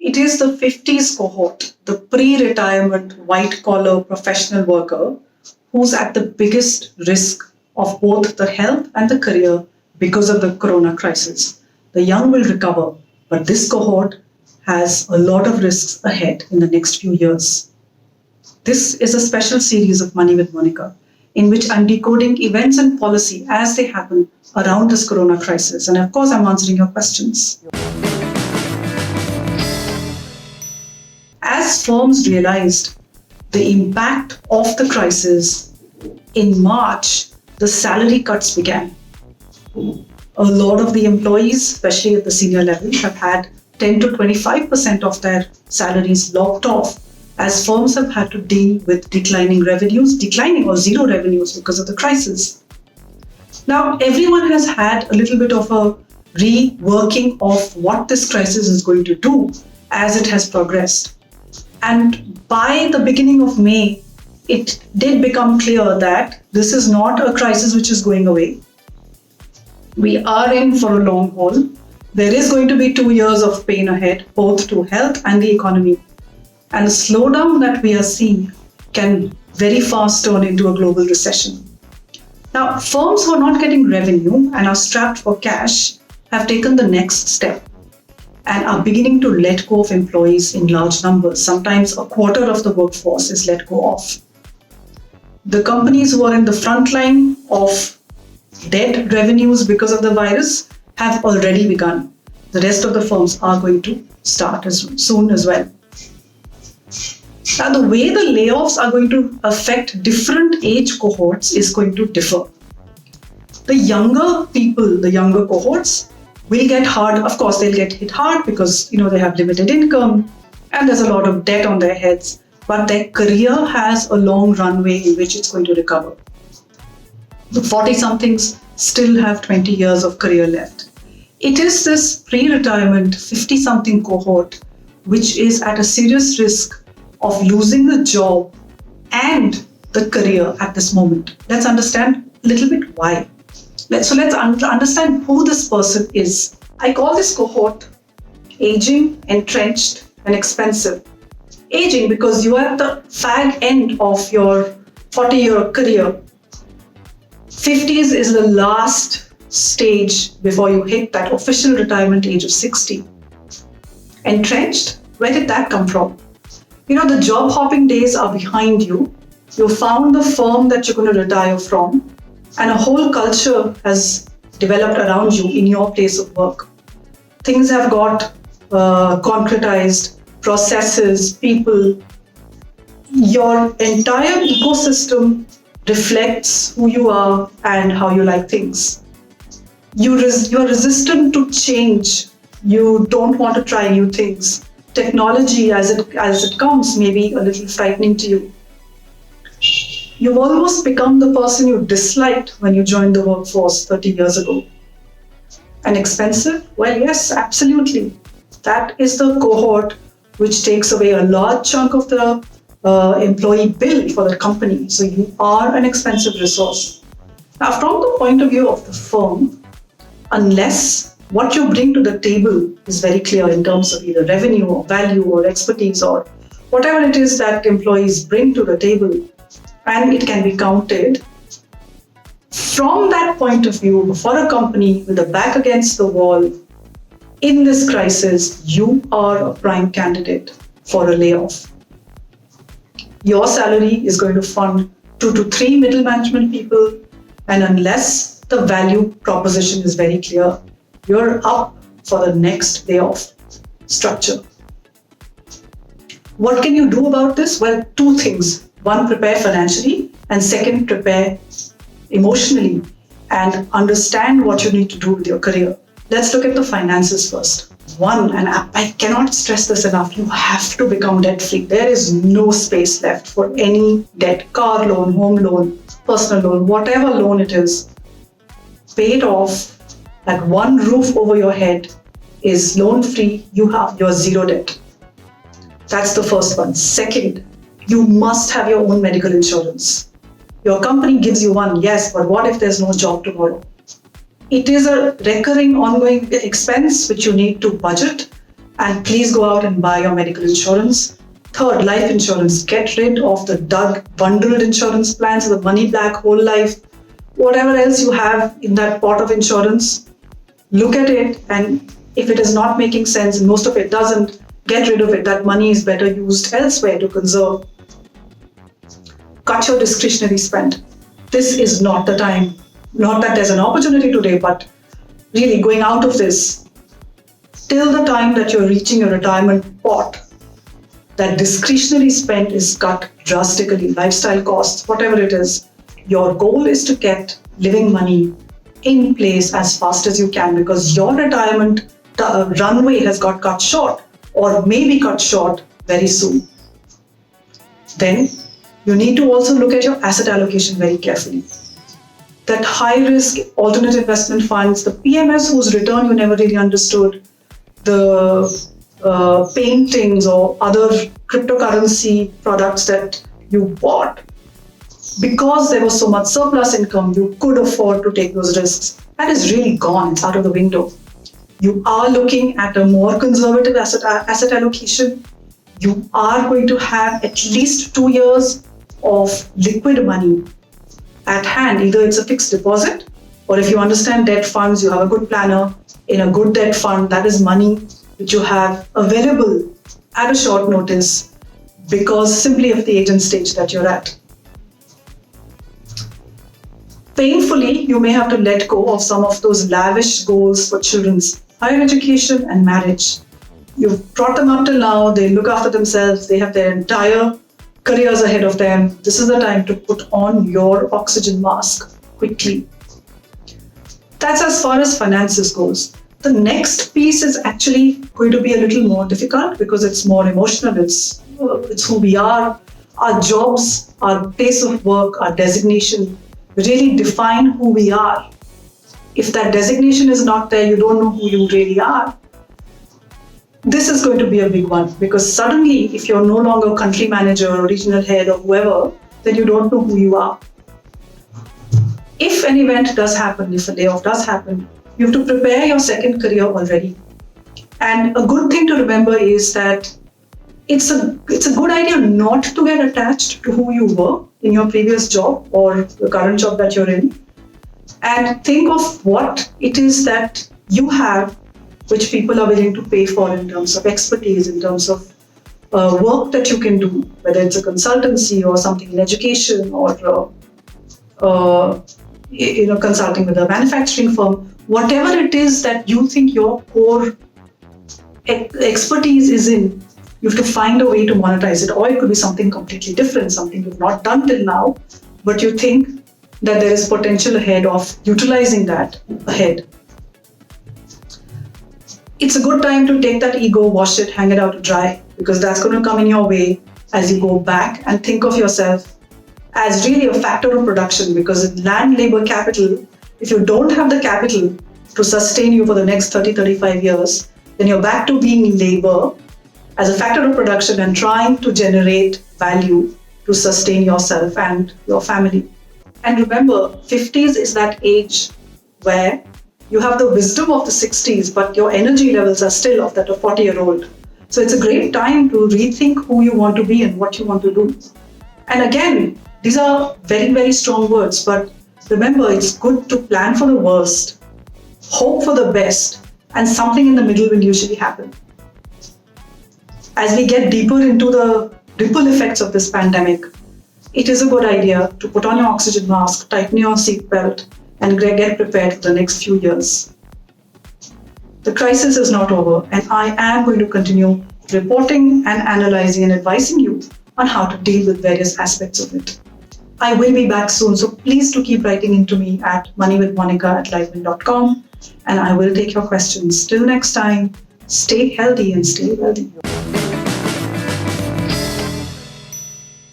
It is the 50s cohort, the pre-retirement white-collar professional worker who's at the biggest risk of both the health and the career because of the corona crisis. The young will recover, but this cohort has a lot of risks ahead in the next few years. This is a special series of Money with Monika, in which I'm decoding events and policy as they happen around this corona crisis. And of course, I'm answering your questions. As firms realized the impact of the crisis, in March, the salary cuts began. A lot of the employees, especially at the senior level, have had 10 to 25% of their salaries locked off, as firms have had to deal with declining or zero revenues because of the crisis. Now, everyone has had a little bit of a reworking of what this crisis is going to do as it has progressed. And by the beginning of May, it did become clear that this is not a crisis which is going away. We are in for a long haul. There is going to be 2 years of pain ahead, both to health and the economy. And the slowdown that we are seeing can very fast turn into a global recession. Now, firms who are not getting revenue and are strapped for cash have taken the next step and are beginning to let go of employees in large numbers. Sometimes a quarter of the workforce is let go of. The companies who are in the front line of dead revenues because of the virus have already begun. The rest of the firms are going to start soon as well. Now, the way the layoffs are going to affect different age cohorts is going to differ. The younger people, the younger cohorts, will get hard. Of course, they'll get hit hard because they have limited income and there's a lot of debt on their heads. But their career has a long runway in which it's going to recover. The 40-somethings still have 20 years of career left. It is this pre-retirement 50-something cohort which is at a serious risk of losing the job and the career at this moment. Let's understand a little bit why. Let's understand who this person is. I call this cohort aging, entrenched, and expensive. Aging because you are at the fag end of your 40-year career. 50s is the last stage before you hit that official retirement age of 60. Entrenched, where did that come from? The job hopping days are behind you. You found the firm that you're going to retire from, and a whole culture has developed around you in your place of work. Things have got concretized, processes, people. Your entire ecosystem reflects who you are and how you like things. You are resistant to change. You don't want to try new things. Technology as it comes may be a little frightening to you. You've almost become the person you disliked when you joined the workforce 30 years ago. And expensive? Well, yes, absolutely. That is the cohort which takes away a large chunk of the employee bill for the company. So you are an expensive resource. Now, from the point of view of the firm, unless what you bring to the table is very clear in terms of either revenue or value or expertise or whatever it is that employees bring to the table, and it can be counted. From that point of view, for a company with a back against the wall, in this crisis, you are a prime candidate for a layoff. Your salary is going to fund 2 to 3 middle management people, and unless the value proposition is very clear, you're up for the next layoff structure. What can you do about this? Well, 2 things. 1, prepare financially, and 2, prepare emotionally and understand what you need to do with your career. Let's look at the finances first. 1, and I cannot stress this enough, you have to become debt-free. There is no space left for any debt, car loan, home loan, personal loan, whatever loan it is. Pay it off. That one roof over your head is loan-free. You have your zero debt. That's the first one. 2, you must have your own medical insurance. Your company gives you one, yes, but what if there's no job tomorrow? It is a recurring, ongoing expense which you need to budget And please go out and buy your medical insurance. Third, life insurance. Get rid of the bundled insurance plans, the money back, whole life, whatever else you have in that pot of insurance. Look at it, and if it is not making sense, and most of it doesn't, get rid of it. That money is better used elsewhere to conserve. Cut your discretionary spend. This is not the time. Not that there's an opportunity today, but really going out of this, till the time that you're reaching your retirement pot, that discretionary spend is cut drastically, lifestyle costs, whatever it is. Your goal is to get living money in place as fast as you can, because your retirement runway has got cut short, or may be cut short very soon. Then you need to also look at your asset allocation very carefully. That high risk alternate investment funds, the PMS whose return you never really understood, the paintings or other cryptocurrency products that you bought, because there was so much surplus income, you could afford to take those risks. That is really gone. It's out of the window. You are looking at a more conservative asset allocation. You are going to have at least 2 years of liquid money at hand. Either it's a fixed deposit, or if you understand debt funds, you have a good planner in a good debt fund. That is money which you have available at a short notice because simply of the agent stage that you're at. Painfully, you may have to let go of some of those lavish goals for children's higher education and marriage. You've brought them up till now, they look after themselves, they have their entire careers ahead of them. This is the time to put on your oxygen mask quickly. That's as far as finances goes. The next piece is actually going to be a little more difficult because it's more emotional. It's who we are. Our jobs, our place of work, our designation really define who we are. If that designation is not there, you don't know who you really are. This is going to be a big one, because suddenly if you're no longer country manager or regional head or whoever, then you don't know who you are. If an event does happen, if a layoff does happen, you have to prepare your second career already. And a good thing to remember is that it's a good idea not to get attached to who you were in your previous job or the current job that you're in, and think of what it is that you have which people are willing to pay for in terms of expertise, in terms of work that you can do, whether it's a consultancy or something in education or consulting with a manufacturing firm. Whatever it is that you think your core expertise is in, you have to find a way to monetize it. Or it could be something completely different, something you've not done till now, but you think that there is potential ahead of utilizing that ahead. It's a good time to take that ego, wash it, hang it out to dry, because that's going to come in your way as you go back and think of yourself as really a factor of production. Because in land, labor, capital, if you don't have the capital to sustain you for the next 30, 35 years, then you're back to being labor as a factor of production and trying to generate value to sustain yourself and your family. And remember, 50s is that age where you have the wisdom of the 60s, but your energy levels are still of that 40-year-old. So it's a great time to rethink who you want to be and what you want to do. And again, these are very, very strong words, but remember, it's good to plan for the worst, hope for the best, and something in the middle will usually happen. As we get deeper into the ripple effects of this pandemic, it is a good idea to put on your oxygen mask, tighten your seatbelt, and get prepared for the next few years. The crisis is not over, and I am going to continue reporting and analyzing and advising you on how to deal with various aspects of it. I will be back soon, so please do keep writing into me at moneywithmonika@livemin.com, and I will take your questions. Till next time, stay healthy and stay wealthy.